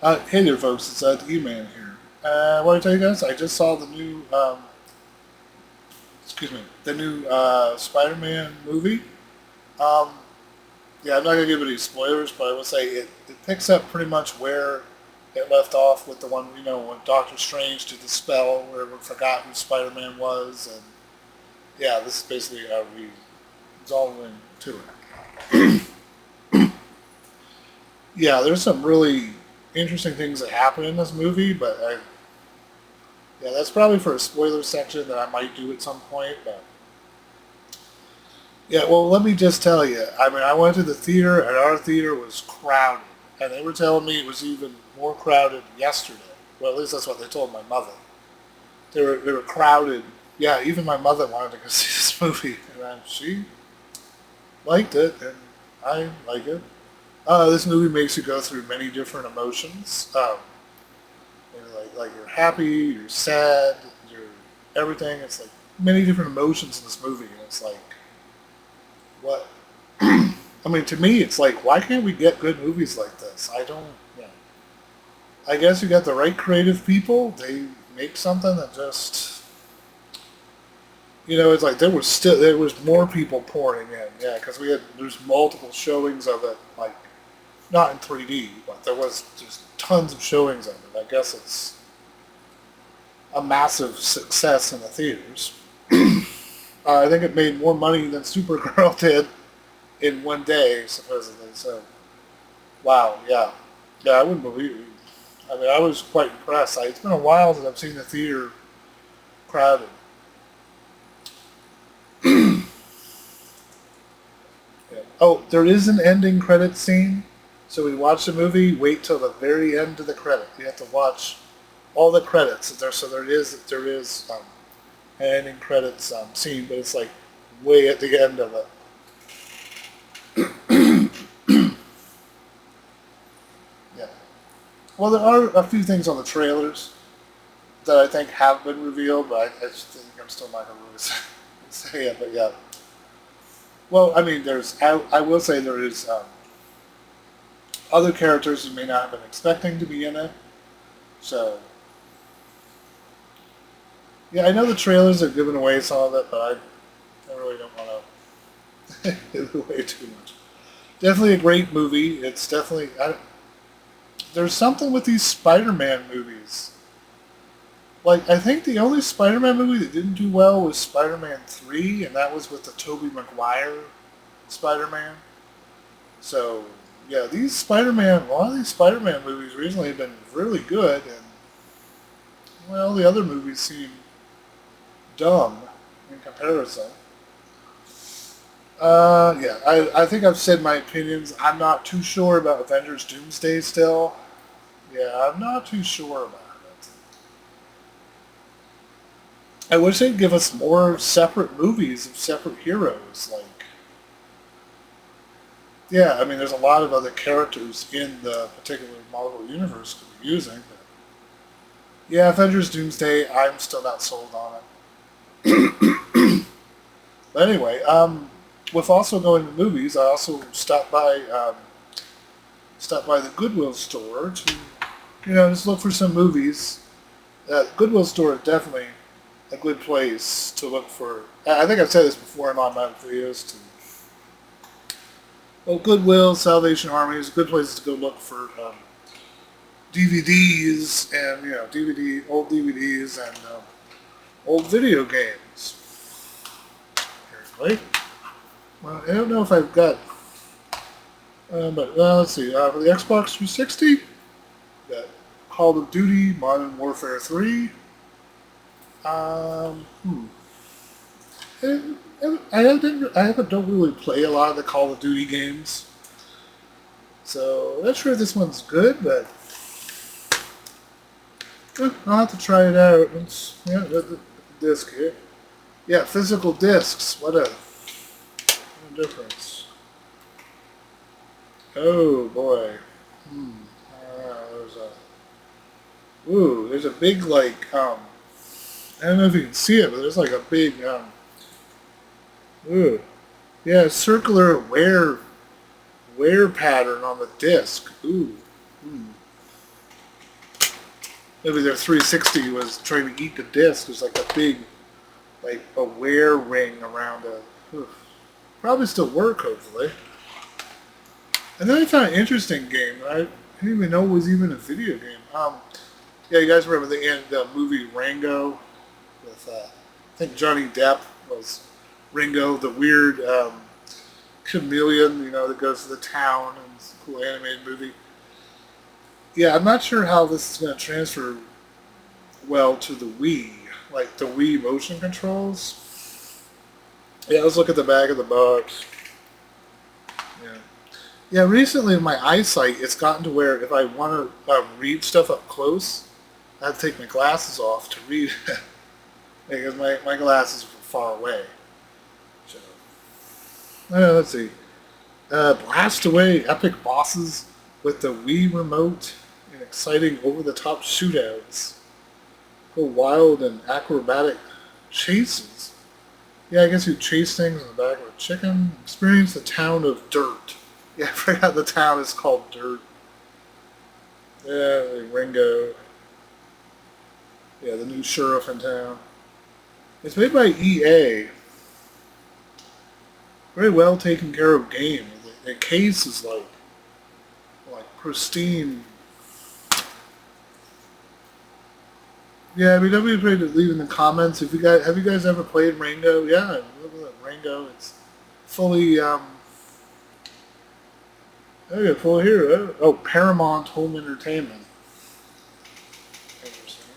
Hey there, folks. It's the E-Man here. What did I tell you guys? I just saw the new, the new Spider-Man movie. Um, yeah, I'm not gonna give any spoilers, but I will say it picks up pretty much where it left off with the one, when Doctor Strange did the spell where we forgot who Spider-Man was, and yeah, this is basically how we resolve into it. Yeah, there's some really interesting things that happen in this movie, but yeah, that's probably for a spoiler section that I might do at some point. But yeah, well, let me just tell you. I mean, I went to the theater, and our theater was crowded, and they were telling me it was even more crowded yesterday. Well, at least that's what they told my mother. They were crowded. Yeah, even my mother wanted to go see this movie, and she liked it, and I like it. This movie makes you go through many different emotions. Like you're happy, you're sad, you're everything. It's like many different emotions in this movie, and it's like what? I mean, to me, it's like why can't we get good movies like this? I don't. You know, I guess you got the right creative people. They make something that just it's like there was more people pouring in. Yeah, because there's multiple showings of it, like not in 3D, but there was just tons of showings of it. I guess it's a massive success in the theaters. I think it made more money than Supergirl did in one day, supposedly. So, wow, yeah. Yeah, I wouldn't believe it. I mean, I was quite impressed. It's been a while since I've seen the theater crowded. Yeah. Oh, there is an ending credit scene. So we watch the movie, wait till the very end of the credit. You have to watch all the credits. So there is an ending credits scene, but it's like way at the end of it. Yeah. Well, there are a few things on the trailers that I think have been revealed, but I just think I'm still not going to really say it. But yeah. Well, I mean, I will say there is other characters you may not have been expecting to be in it. So yeah, I know the trailers are giving away some of it, but I really don't want to give away too much. Definitely a great movie. It's definitely there's something with these Spider-Man movies. Like I think the only Spider-Man movie that didn't do well was Spider-Man 3, and that was with the Tobey Maguire Spider-Man. So yeah, a lot of these Spider-Man movies recently have been really good, and well, the other movies seem dumb in comparison. Yeah, I think I've said my opinions. I'm not too sure about Avengers Doomsday still. Yeah, I'm not too sure about it. I wish they'd give us more separate movies of separate heroes. Like, yeah, I mean, there's a lot of other characters in the particular Marvel universe to be using. But yeah, Avengers Doomsday, I'm still not sold on it. But anyway, with also going to movies, I also stopped by the Goodwill store to just look for some movies. Goodwill store is definitely a good place to look for. I think I've said this before in my videos. Well, Goodwill, Salvation Army is a good place to go look for DVDs and old DVDs and old video games. Apparently, well, I don't know if I've got, but let's see. For the Xbox 360, got Call of Duty Modern Warfare 3. Um, hmm. Don't really play a lot of the Call of Duty games, so I'm not sure if this one's good, but I'll have to try it out. The disc here. Yeah, physical discs. What a difference. Oh boy. Hmm. There's there's a big I don't know if you can see it, but there's like a big ooh, yeah, circular wear pattern on the disc. Ooh. Hmm. maybe their 360 was trying to eat the disc. It was like a big, like a wear ring around a. Probably still work, hopefully. And then I found an interesting game that I didn't even know was even a video game. Yeah, you guys remember the movie Rango with I think Johnny Depp was Ringo, the weird chameleon, that goes to the town, and it's a cool animated movie. Yeah, I'm not sure how this is going to transfer well to the Wii, like the Wii motion controls. Yeah, let's look at the back of the box. Yeah. Yeah, recently in my eyesight, it's gotten to where if I want to read stuff up close, I have to take my glasses off to read it. Because my glasses are far away. So, let's see. Blast away epic bosses with the Wii remote and exciting over-the-top shootouts. Go wild and acrobatic chases. Yeah, I guess you chase things in the back of a chicken. Experience the town of Dirt. Yeah, I forgot the town is called Dirt. Yeah, Ringo. Yeah, the new sheriff in town. It's made by EA. Very well taken care of game. The case is like pristine. Yeah, I mean, don't be afraid to leave in the comments if you guys have you guys ever played Rango? Yeah, look at that Rango. It's fully okay, full here. Oh, Paramount Home Entertainment. Interesting.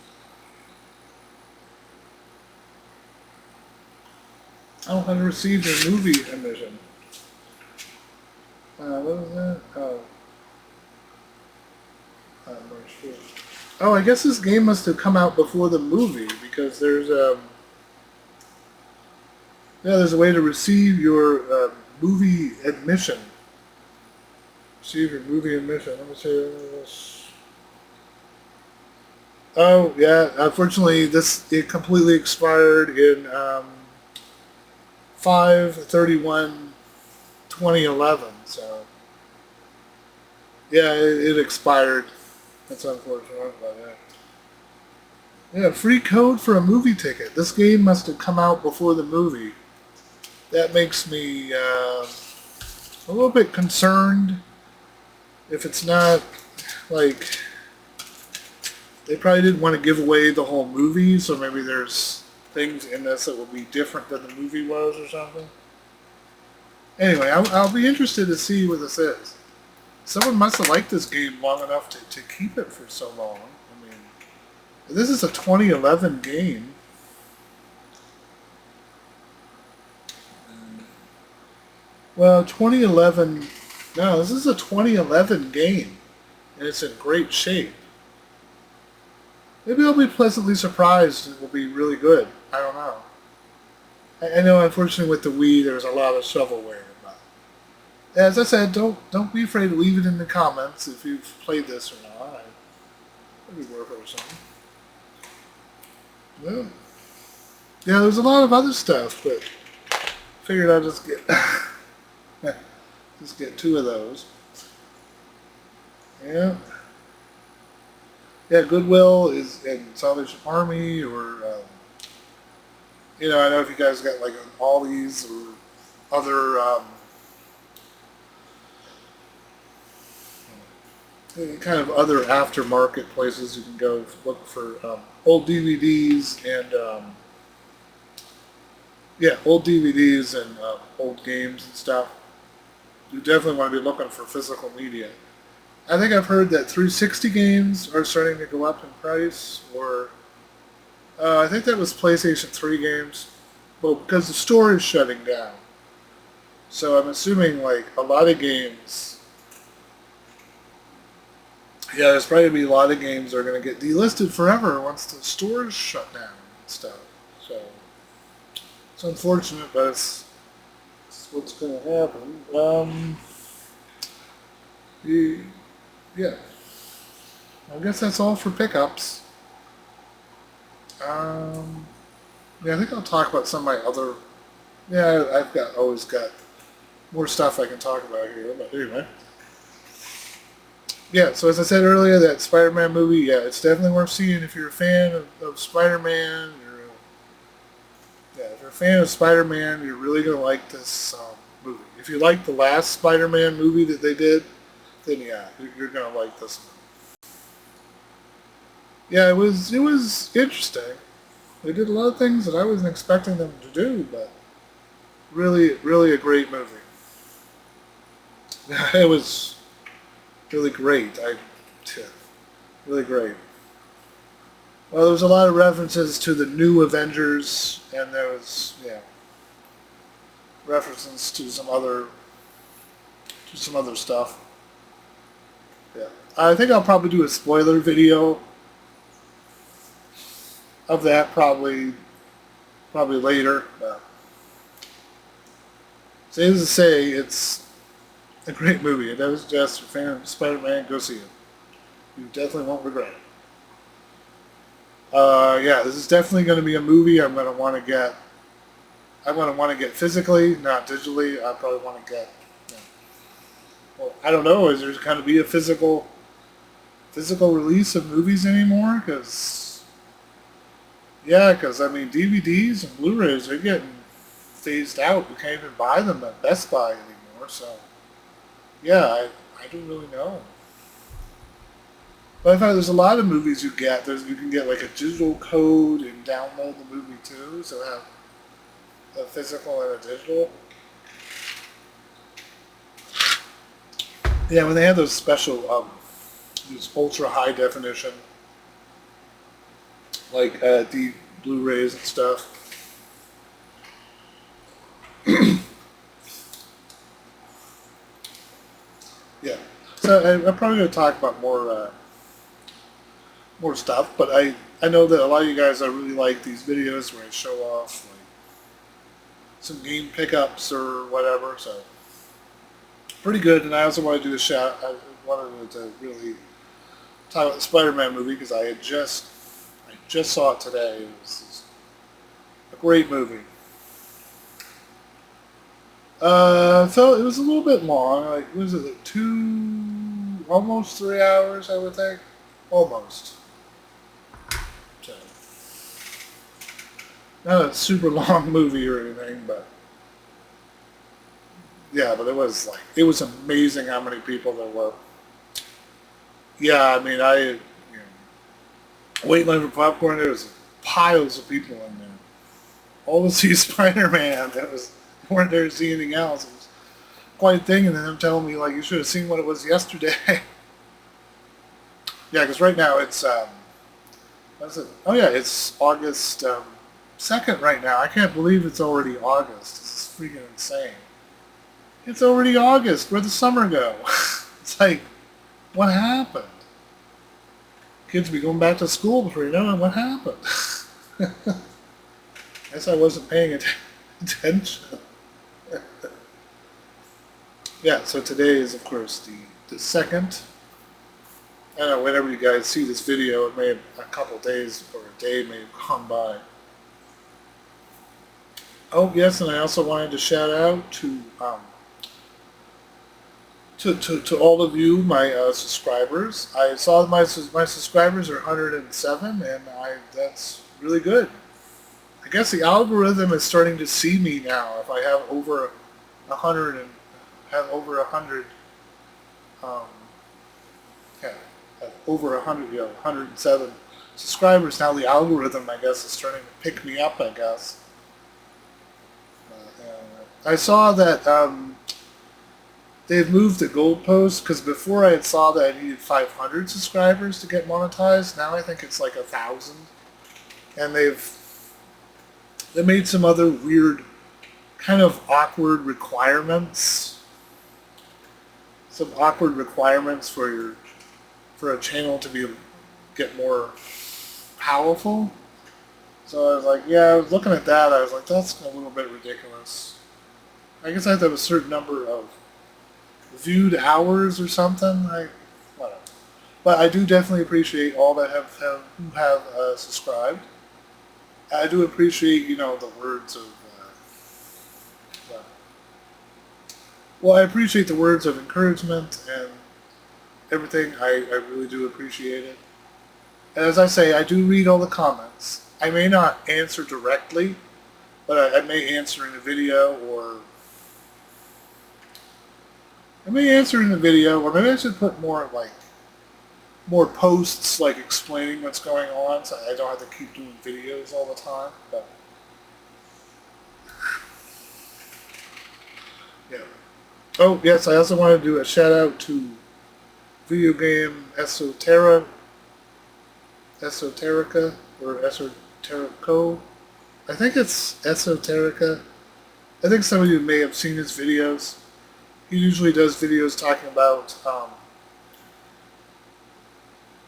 Oh, I received a movie emission. What was that? Oh, I'm not sure. Oh, I guess this game must have come out before the movie because there's a way to receive your movie admission. Receive your movie admission. Let me see this. Oh yeah, unfortunately it completely expired in 5/31/2011. So yeah, it expired. That's unfortunate, but yeah, free code for a movie ticket. This game must have come out before the movie. That makes me a little bit concerned. If it's not like they probably didn't want to give away the whole movie, so maybe there's things in this that will be different than the movie was or something. Anyway, I'll be interested to see what this is. Someone must have liked this game long enough to keep it for so long. I mean, this is a 2011 game. Well, 2011. No, this is a 2011 game, and it's in great shape. Maybe I'll be pleasantly surprised. It will be really good. I don't know. I know, unfortunately, with the Wii, there's a lot of shovelware. But as I said, don't be afraid to leave it in the comments if you've played this or not. It'd be worth it or something. Yeah, there's a lot of other stuff, but figured I'd just get just get two of those. Yeah. Yeah, Goodwill is in Salvation Army, or I know if you guys got like Aldi's or other kind of other aftermarket places you can go look for old DVDs and old DVDs and old games and stuff. You definitely want to be looking for physical media. I think I've heard that 360 games are starting to go up in price, or I think that was PlayStation 3 games. Well, because the store is shutting down. So I'm assuming like a lot of games, there's probably going to be a lot of games that are going to get delisted forever once the stores shut down and stuff. So it's unfortunate, but it's what's going to happen. Yeah. I guess that's all for pickups. I think I'll talk about some of my other. Yeah, I've always got more stuff I can talk about here. But anyway, Yeah, so as I said earlier, that Spider-Man movie, yeah, it's definitely worth seeing if you're a fan of Spider-Man. Yeah, if you're a fan of Spider-Man, you're really gonna like this movie. If you like the last Spider-Man movie that they did, then yeah, you're gonna like this one. Yeah, it was interesting. They did a lot of things that I wasn't expecting them to do, but really, really a great movie. It was really great. Yeah, really great. Well, there was a lot of references to the new Avengers, and there was references to some other stuff. Yeah, I think I'll probably do a spoiler video of that probably later. Safe to say, it's a great movie. If I was just a fan of Spider-Man, go see it. You definitely won't regret it. Yeah, this is definitely going to be a movie I'm going to want to get. I'm going to want to get physically, not digitally. I probably want to get. You know, well, I don't know. Is there going to be a physical release of movies anymore? Because I mean DVDs and Blu-rays are getting phased out. You can't even buy them at Best Buy anymore. So yeah, I don't really know. But I thought there's a lot of movies you get. You can get like a digital code and download the movie too. So have a physical and a digital. Yeah, when they have those special, these ultra high definition, like the Blu-rays and stuff. Yeah. So I'm probably going to talk about more stuff, but I know that a lot of you guys really like these videos where I show off like some game pickups or whatever. So pretty good. And I also want to do a shout. I wanted to really talk about the Spider-Man movie because I just saw it today. It was a great movie. So it was a little bit long. Like, was it like almost 3 hours? I would think, almost. So, not a super long movie or anything, but yeah, but it was amazing how many people there were. Yeah, I mean, wait line for popcorn. There was piles of people in there, all to see Spider-Man. They weren't there to see anything else. It was quite a thing, and then them telling me like you should have seen what it was yesterday. Yeah, because right now it's what is it? Oh yeah, it's August 2nd right now. I can't believe it's already August. This is freaking insane. It's already August. Where'd the summer go? It's like, what happened? Kids be going back to school before you know it. What happened? Guess I wasn't paying attention. Yeah, so today is of course the second. I don't know, whenever you guys see this video, it may have a couple days or a day may have gone by. Oh yes, and I also wanted to shout out to all of you, my subscribers. I saw my subscribers are 107, and that's really good. I guess the algorithm is starting to see me now. If I have over 100 and have over 100, um, yeah, have over 100, 107 subscribers now, the algorithm I guess is starting to pick me up. I guess. I saw that they've moved the goalpost because before I had saw that I needed 500 subscribers to get monetized. Now I think it's like 1,000, and they made some other weird, kind of awkward requirements. Some awkward requirements for a channel to get more powerful. So I was like, yeah, I was looking at that. I was like, that's a little bit ridiculous. I guess I have to have a certain number of viewed hours or something. Whatever. But I do definitely appreciate all that who have subscribed. I do appreciate the words of. Well, I appreciate the words of encouragement and everything. I really do appreciate it. And as I say, I do read all the comments. I may not answer directly, but I may answer in a video, or I may answer in a video, or maybe I should put more posts like explaining what's going on, so I don't have to keep doing videos all the time. But yeah. Oh yes, I also want to do a shout out to video game Esoterica or Esoterico. I think it's Esoterica. I think some of you may have seen his videos. He usually does videos talking about,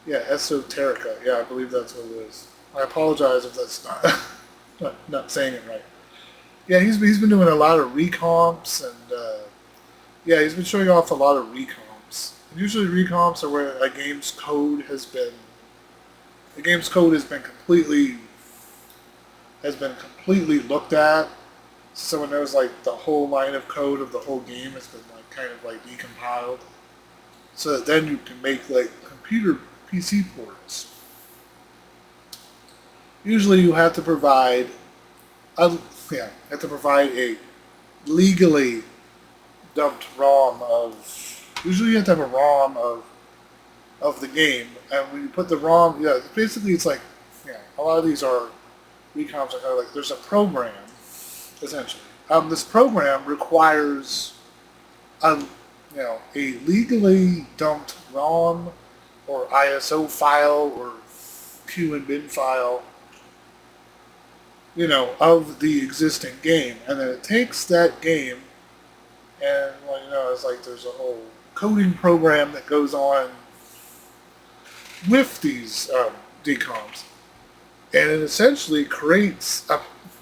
yeah, Esoterica. Yeah, I believe that's what it is. I apologize if that's not saying it right. Yeah, he's been doing a lot of recomps, and yeah, he's been showing off a lot of recomps. And usually recomps are where a game's code has been completely looked at. Someone knows like the whole line of code of the whole game has been like kind of like decompiled, so that then you can make like computer PC ports. Usually you have to provide a a legally dumped ROM of. Usually you have to have a ROM of the game, and when you put the ROM, yeah, basically it's like, yeah, a lot of these are recomps are kind of like there's a program essentially. This program requires a a legally dumped ROM or ISO file or Q and bin file, of the existing game, and then it takes that game, and it's like there's a whole coding program that goes on with these decomps, and it essentially creates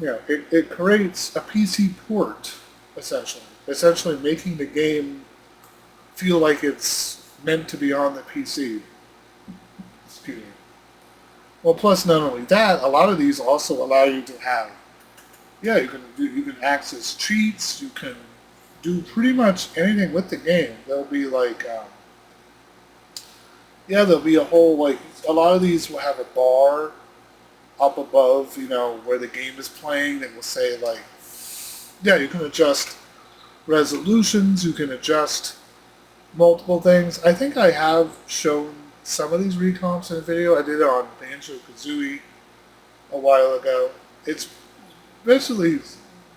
it creates a PC port, essentially making the game feel like it's meant to be on the PC. Excuse me. Well, plus not only that, a lot of these also allow you to have, yeah, you can access cheats, you can do pretty much anything with the game. There'll be like, yeah, there'll be a whole like a lot of these will have a bar up above, where the game is playing that will say like, yeah, you can adjust resolutions, you can adjust multiple things. I think I have shown some of these recomps in a video. I did it on Banjo-Kazooie a while ago. It's basically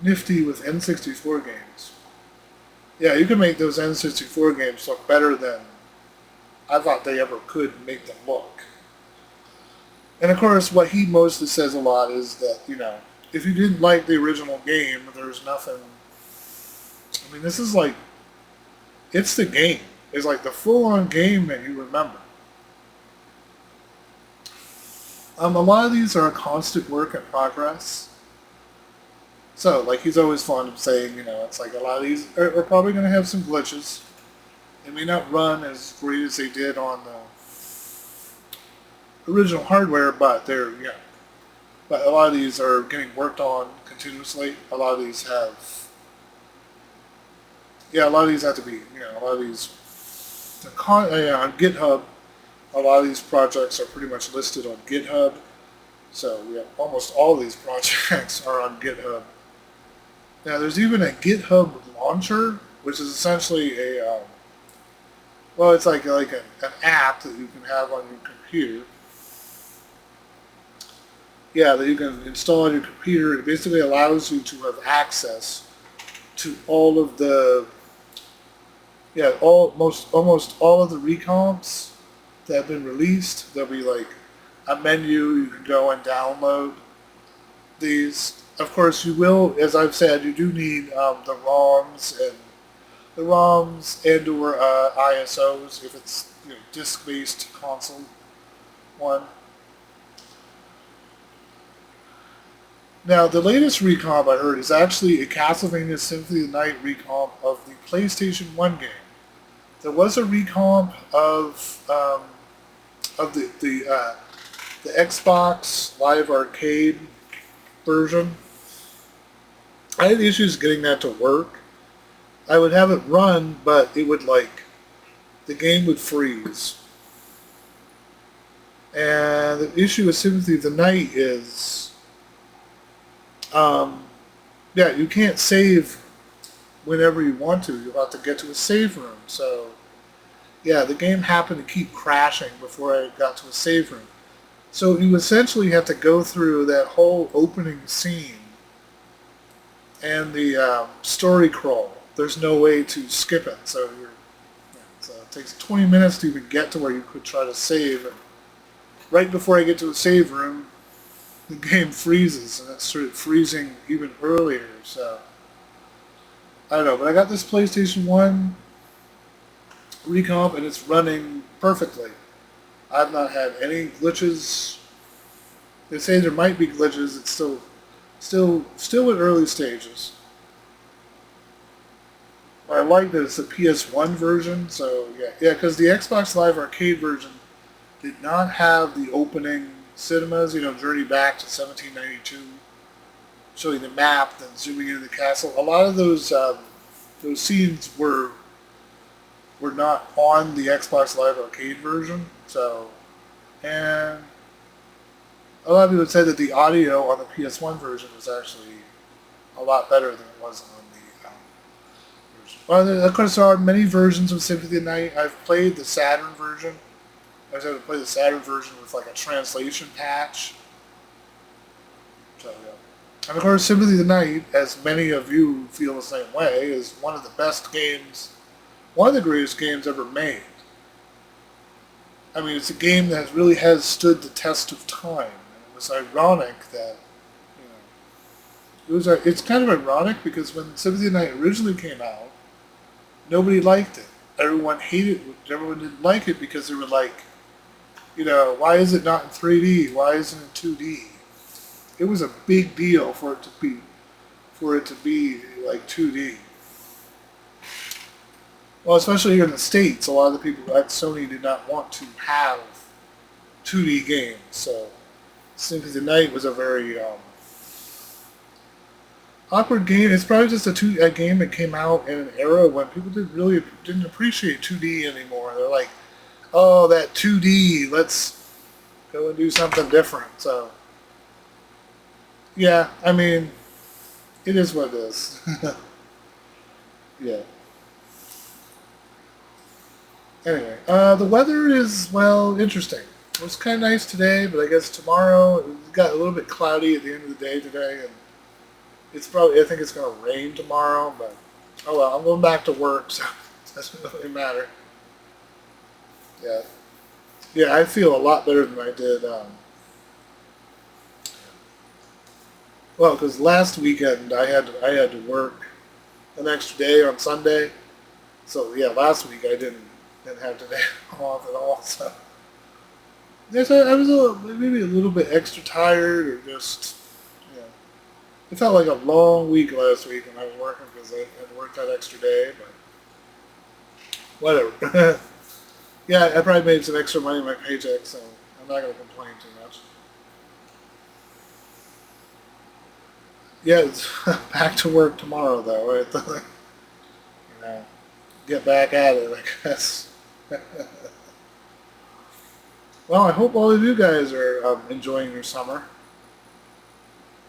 nifty with N64 games. Yeah, you can make those N64 games look better than I thought they ever could make them look. And of course, what he mostly says a lot is that, if you didn't like the original game, there's nothing. I mean, this is like, it's the game. It's like the full-on game that you remember. A lot of these are a constant work in progress. So, like, he's always fond of saying, it's like a lot of these are probably going to have some glitches. They may not run as great as they did on the original hardware, but but a lot of these are getting worked on continuously. A lot of these have to be, a lot of these on GitHub. A lot of these projects are pretty much listed on GitHub. So almost all of these projects are on GitHub. Now there's even a GitHub launcher, which is essentially it's like an app that you can have on your computer. Yeah, that you can install on your computer. It basically allows you to have access to all of the almost all of the recomps that have been released. There'll be like a menu you can go and download these. Of course, you will, as I've said, you do need the ROMs and or ISOs if it's disk-based console one. Now, the latest recomp I heard is actually a Castlevania Symphony of the Night recomp of the PlayStation 1 game. There was a recomp of the Xbox Live Arcade version. I had issues getting that to work. I would have it run, but it would the game would freeze. And the issue with Symphony of the Night is, um, yeah, you can't save whenever you want to. You'll have to get to a save room. So, yeah, the game happened to keep crashing before I got to a save room. So you essentially have to go through that whole opening scene and the story crawl. There's no way to skip it. So it takes 20 minutes to even get to where you could try to save. And right before I get to a save room, the game freezes, and it started freezing even earlier. So I don't know, but I got this PlayStation 1 recomp, and it's running perfectly. I've not had any glitches. They say there might be glitches. It's still at early stages. I like that it's a PS1 version, so yeah, because the Xbox Live Arcade version did not have the opening cinemas, Journey Back to 1792, showing the map, then zooming into the castle. A lot of those scenes were not on the Xbox Live Arcade version, so, and a lot of people said that the audio on the PS1 version was actually a lot better than it was on the version. Well, of course, there are many versions of Symphony of the Night. I've played the Saturn version. I was able to play the Saturn version with like a translation patch. So, yeah. And of course, Symphony of the Night, as many of you feel the same way, is one of the best games, one of the greatest games ever made. I mean, it's a game that really has stood the test of time. And it was ironic that, it's kind of ironic because when Symphony of the Night originally came out, nobody liked it. Everyone hated it. Everyone didn't like it because they were like, why is it not in 3D? Why isn't it in 2D? It was a big deal for it to be like 2D. Well, especially here in the States, a lot of the people at Sony did not want to have 2D games. So Symphony of the Night was a very awkward game. It's probably just a game that came out in an era when people didn't appreciate 2D anymore. They're like, oh, that 2D, let's go and do something different. So, yeah, I mean, it is what it is. Yeah. Anyway, the weather is, well, interesting. It was kind of nice today, but I guess tomorrow it got a little bit cloudy at the end of the day today, and I think it's going to rain tomorrow, but oh well, I'm going back to work, so it doesn't really matter. Yeah. Yeah, I feel a lot better than I did. Well, because last weekend I had to work an extra day on Sunday, so yeah, last week I didn't have today off at all. So yes, I was maybe a little bit extra tired, or just it felt like a long week last week when I was working because I had worked that extra day, but whatever. Yeah, I probably made some extra money in my paycheck, so I'm not going to complain too much. Yeah, it's back to work tomorrow, though. Right? Get back at it, I guess. Well, I hope all of you guys are enjoying your summer.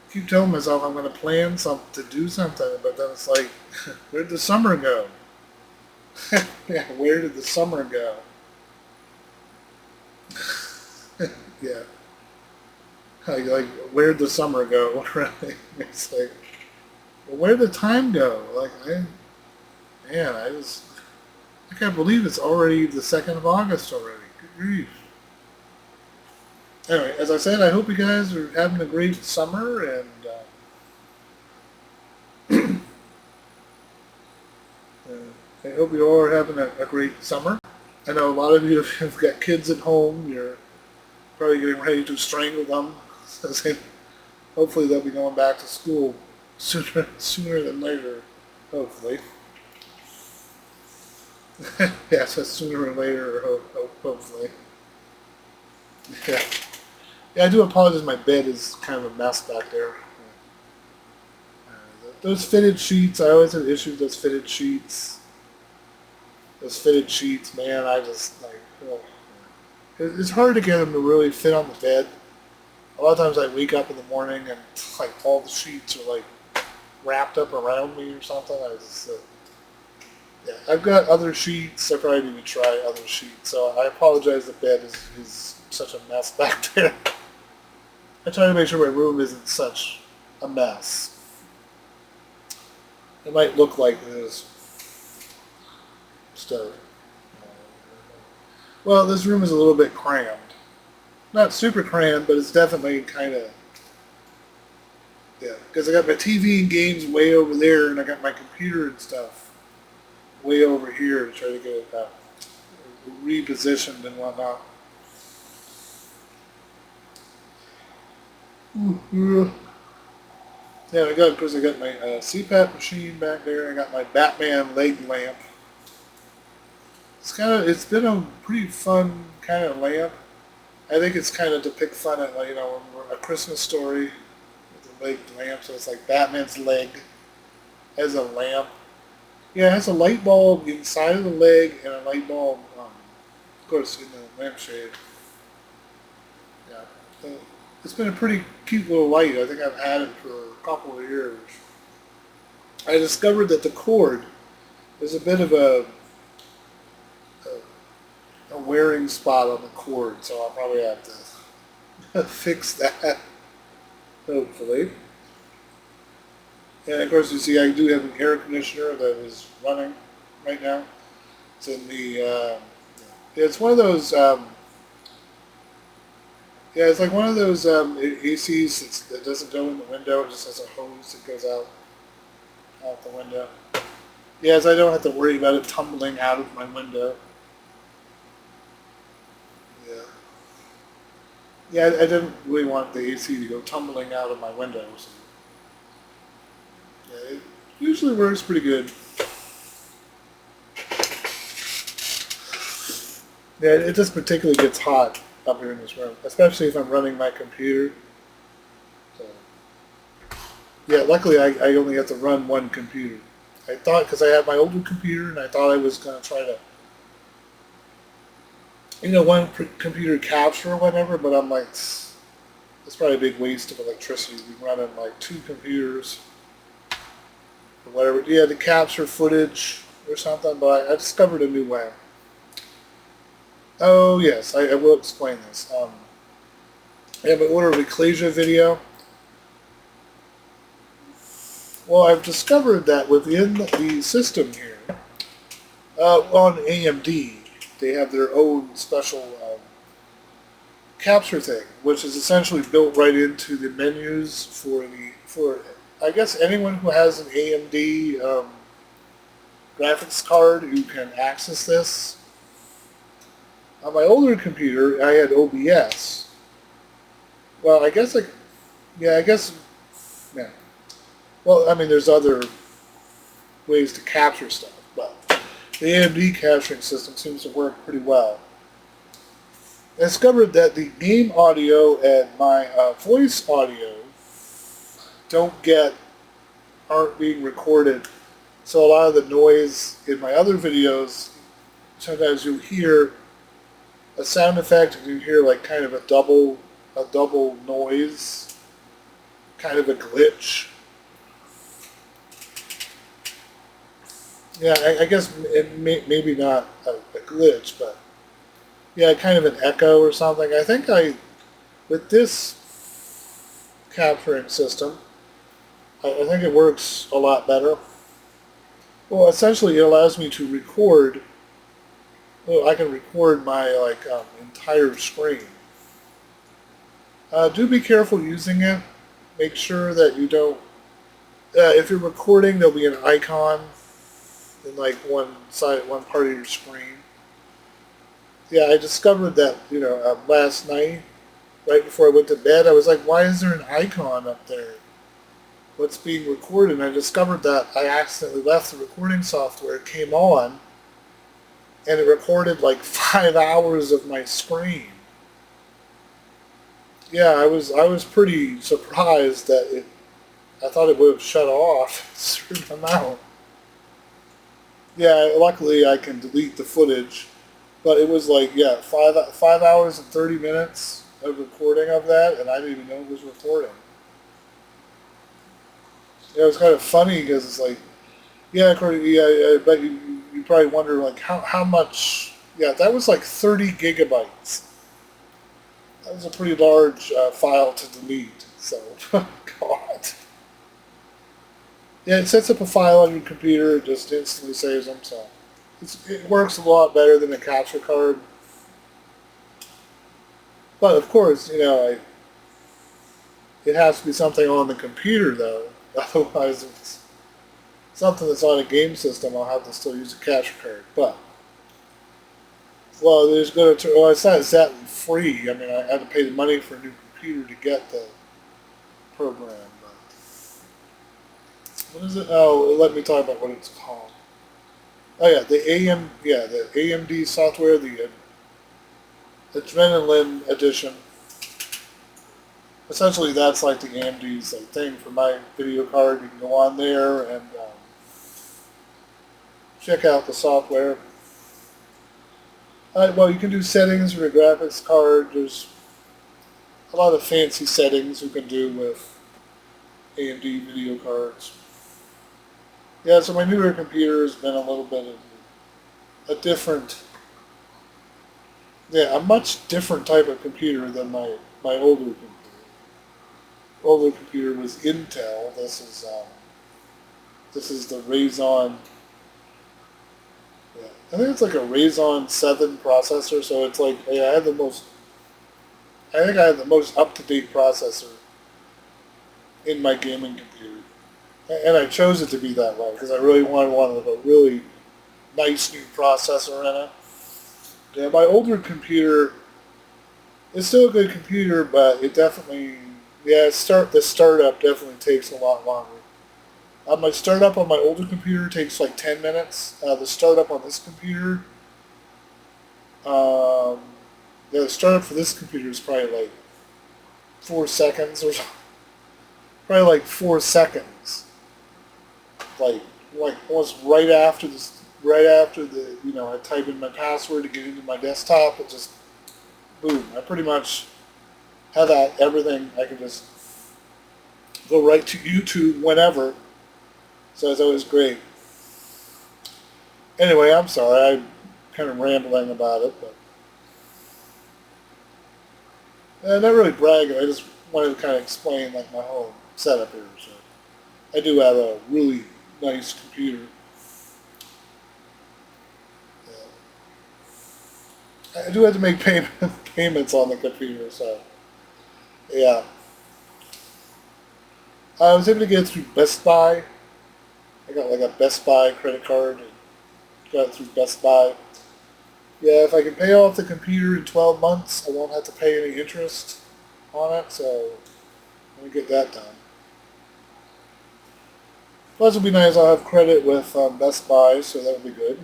I keep telling myself I'm going to plan to do something, but then it's like, where'd the summer go? Yeah, where did the summer go? Yeah. Like, where'd the summer go? Right? It's like, well, where'd the time go? Like, I can't believe it's already the 2nd of August already. Good grief. Anyway, as I said, I hope you guys are having a great summer, and I hope you all are having a great summer. I know a lot of you have got kids at home. You're probably getting ready to strangle them. Hopefully they'll be going back to school sooner than later. Hopefully. Yeah, so sooner or later, hopefully. Yeah. Yeah, I do apologize. My bed is kind of a mess back there. Those fitted sheets, I always have issues with those fitted sheets. Those fitted sheets, man, I just like, oh. It's hard to get them to really fit on the bed. A lot of times I wake up in the morning and like all the sheets are like wrapped up around me or something. I just, yeah, I've got other sheets. I probably need to try other sheets. So I apologize. The bed is such a mess back there. I try to make sure my room isn't such a mess. It might look like it is. So, well, this room is a little bit crammed. Not super crammed, but it's definitely kind of, yeah. Because I got my TV and games way over there, and I got my computer and stuff way over here to try to get it repositioned and whatnot. Yeah, of course, I got my CPAP machine back there. I got my Batman leg lamp. It's been a pretty fun kind of lamp. I think it's kind of to pick fun at, A Christmas Story with the leg lamp. So it's like Batman's leg has a lamp. Yeah, it has a light bulb inside of the leg and a light bulb, of course, in the lampshade. Yeah. It's been a pretty cute little light. I think I've had it for a couple of years. I discovered that the cord is a bit of a wearing spot on the cord, so I'll probably have to fix that, hopefully. And of course, you see, I do have an air conditioner that is running right now. It's in the, it's one of those, it's like one of those ACs that doesn't go in the window. It just has a hose that goes out the window. Yes, I don't have to worry about it tumbling out of my window. Yeah, I didn't really want the AC to go tumbling out of my window. So yeah, it usually works pretty good. Yeah, it just particularly gets hot up here in this room, especially if I'm running my computer. So, yeah, luckily I only have to run one computer. I thought, because I had my older computer, and I thought I was going to try to one computer capture or whatever, but I'm like, it's probably a big waste of electricity. We run running like two computers or whatever. Yeah, to capture footage or something, but I discovered a new way. Oh yes, I will explain this. I have an order of Ecclesia video. Well, I've discovered that within the system here, on AMD, they have their own special capture thing, which is essentially built right into the menus for I guess anyone who has an AMD graphics card who can access this. On my older computer, I had OBS. Well, yeah. Well, I mean, there's other ways to capture stuff, but the AMD capturing system seems to work pretty well. I discovered that the game audio and my voice audio aren't being recorded. So a lot of the noise in my other videos, sometimes you hear a sound effect and you hear like kind of a double noise, kind of a glitch. Yeah, I guess maybe not a glitch, but yeah, kind of an echo or something. I think with this capturing system, I think it works a lot better. Well, essentially, it allows me to record. Well, I can record my entire screen. Do be careful using it. Make sure that you don't. If you're recording, there'll be an icon in like one part of your screen. Yeah, I discovered that last night, right before I went to bed. I was like, why is there an icon up there? What's being recorded? And I discovered that I accidentally left the recording software. It came on, and it recorded like 5 hours of my screen. Yeah, I was pretty surprised that I thought it would have shut off a certain amount. Yeah, luckily I can delete the footage, but it was like, yeah, 5 hours and 30 minutes of recording of that, and I didn't even know it was recording. Yeah, it was kind of funny because it's like, yeah, yeah, I bet you probably wonder like how much. Yeah, that was like 30 gigabytes. That was a pretty large file to delete. So, God. Yeah, it sets up a file on your computer, it just instantly saves them. So it works a lot better than a capture card. But of course, it has to be something on the computer though. Otherwise, if it's something that's on a game system, I'll have to still use a capture card. But well, there's going to. Well, it's not exactly free. I mean, I had to pay the money for a new computer to get the program. But what is it? Oh, let me talk about what it's called. Oh yeah, the AMD software, the Adrenaline edition. Essentially, that's like the AMD's like thing for my video card. You can go on there and check out the software. Well, you can do settings for your graphics card. There's a lot of fancy settings you can do with AMD video cards. Yeah, so my newer computer has been a little bit of a different, yeah, a much different type of computer than my older computer. Older computer was Intel. This is the Ryzen. Yeah, I think it's like a Ryzen 7 processor. So it's like, yeah, I had the most. I think I had the most up to date processor in my gaming computer, and I chose it to be that way because I really wanted a really nice new processor in it. Yeah, my older computer is still a good computer, but it definitely, yeah, the startup definitely takes a lot longer. My startup on my older computer takes like 10 minutes. The startup on this computer, um, yeah, the startup for this computer is probably like 4 seconds or something. Probably like 4 seconds. Like like almost right after I type in my password to get into my desktop. It just boom. I pretty much have that everything. I can just go right to YouTube whenever. So it's always great. Anyway, I'm sorry. I'm kind of rambling about it, but not really bragging. I just wanted to kind of explain like my whole setup here. So I do have a really nice computer. I do have to make payments on the computer, so yeah. I was able to get it through Best Buy. I got like a Best Buy credit card and got it through Best Buy. Yeah, if I can pay off the computer in 12 months, I won't have to pay any interest on it, so I'm going to get that done. Plus, it'll be nice. I'll have credit with Best Buy, so that'll be good.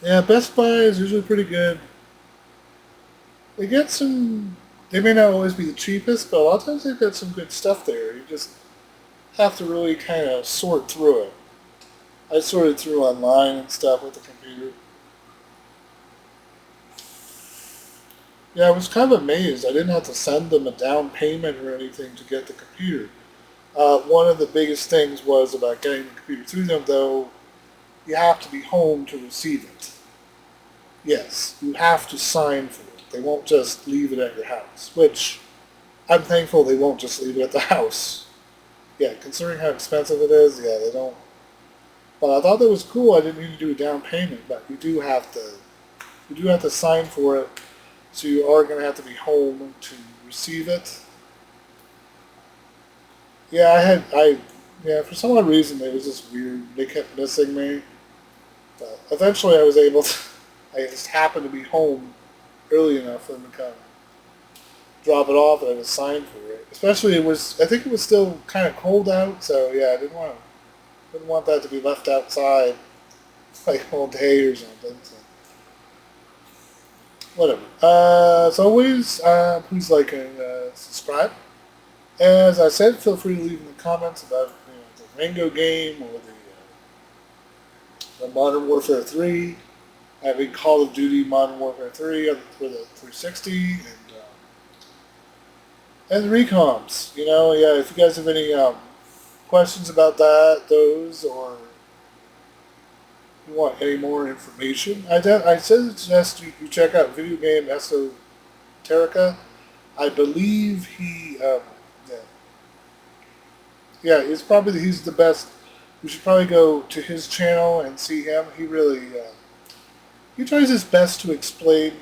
Yeah, Best Buy is usually pretty good. They get some. They may not always be the cheapest, but a lot of times they've got some good stuff there. You just have to really kind of sort through it. I sorted through online and stuff with the computer. Yeah, I was kind of amazed. I didn't have to send them a down payment or anything to get the computer. One of the biggest things was about getting the computer through them, though, you have to be home to receive it. Yes, you have to sign for it. They won't just leave it at your house, which I'm thankful they won't just leave it at the house. Yeah, considering how expensive it is, yeah, they don't. But I thought that was cool. I didn't need to do a down payment, but you do have to sign for it. So you are going to have to be home to receive it. Yeah, yeah, for some odd reason it was just weird. They kept missing me. But eventually I was able to, I just happened to be home early enough for them to come drop it off and I just signed for it. Especially I think it was still kind of cold out, so yeah, I didn't want that to be left outside like all day or something. So whatever. As always, please like and subscribe. As I said, feel free to leave in the comments about the Rango game or the Modern Warfare 3, having Call of Duty Modern Warfare 3 for the 360, and the recoms. Yeah, if you guys have any questions about those, or you want any more information, I suggest you check out Video Game Esoterica. I believe yeah, yeah, he's the best. You should probably go to his channel and see him. He tries his best to explain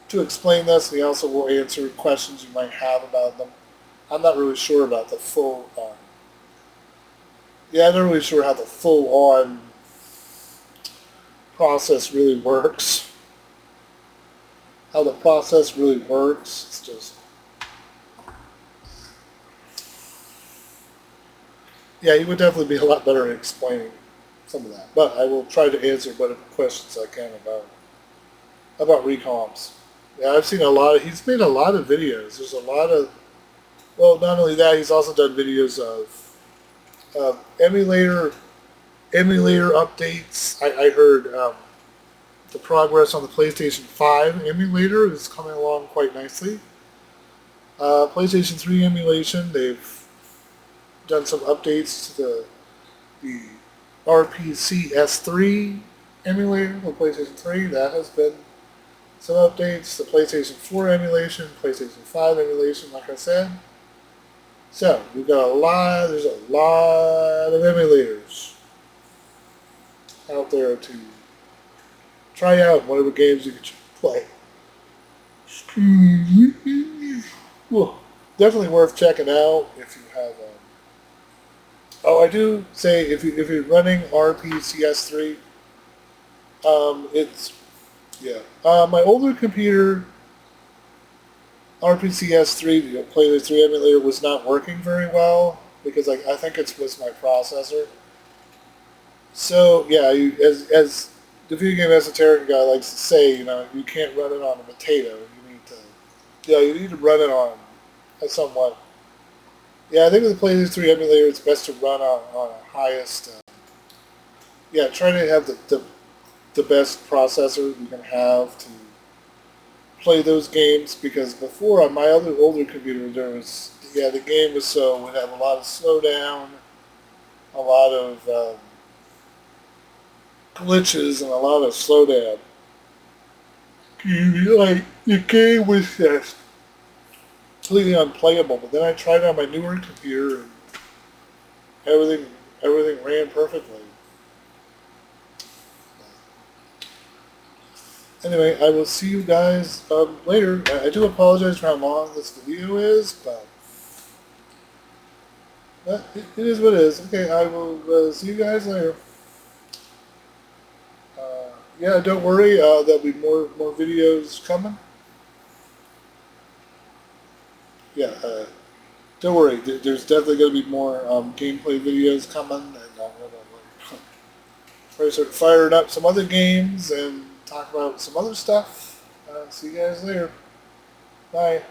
this, and he also will answer questions you might have about them. I'm not really sure about the full. Yeah, I'm not really sure how the full-on process really works. How the process really works. It's just. Yeah, he would definitely be a lot better at explaining some of that. But I will try to answer whatever questions I can about recoms. Yeah, I've seen a lot. He's made a lot of videos. There's a lot of. Well, not only that, he's also done videos of emulator updates. I heard the progress on the PlayStation 5 emulator is coming along quite nicely. PlayStation 3 emulation, they've done some updates to the RPC S3 emulator for PlayStation 3. That has been some updates. The PlayStation 4 emulation, PlayStation 5 emulation, like I said. So, there's a lot of emulators out there to try out whatever games you can play. Well, definitely worth checking out if you have. I do say if you're running RPCS3, it's yeah. My older computer, RPCS3, the Playlist 3 emulator, was not working very well because I think it was my processor. So yeah, as the video game esoteric guy likes to say, you can't run it on a potato. You need to run it on a somewhat. Yeah, I think with the PlayStation 3 emulator, it's best to run on a highest. Yeah, try to have the best processor you can have to play those games, because before on my other older computer the game would have a lot of slowdown, a lot of glitches, and a lot of slowdown. Like the game was just completely unplayable. But then I tried it on my newer computer, and everything ran perfectly. Anyway, I will see you guys later. I do apologize for how long this video is, but it is what it is. Okay, I will see you guys later. Yeah, don't worry. There'll be more videos coming. Yeah, don't worry. There's definitely going to be more gameplay videos coming, and I'm going to probably start firing up some other games and talk about some other stuff. See you guys later. Bye.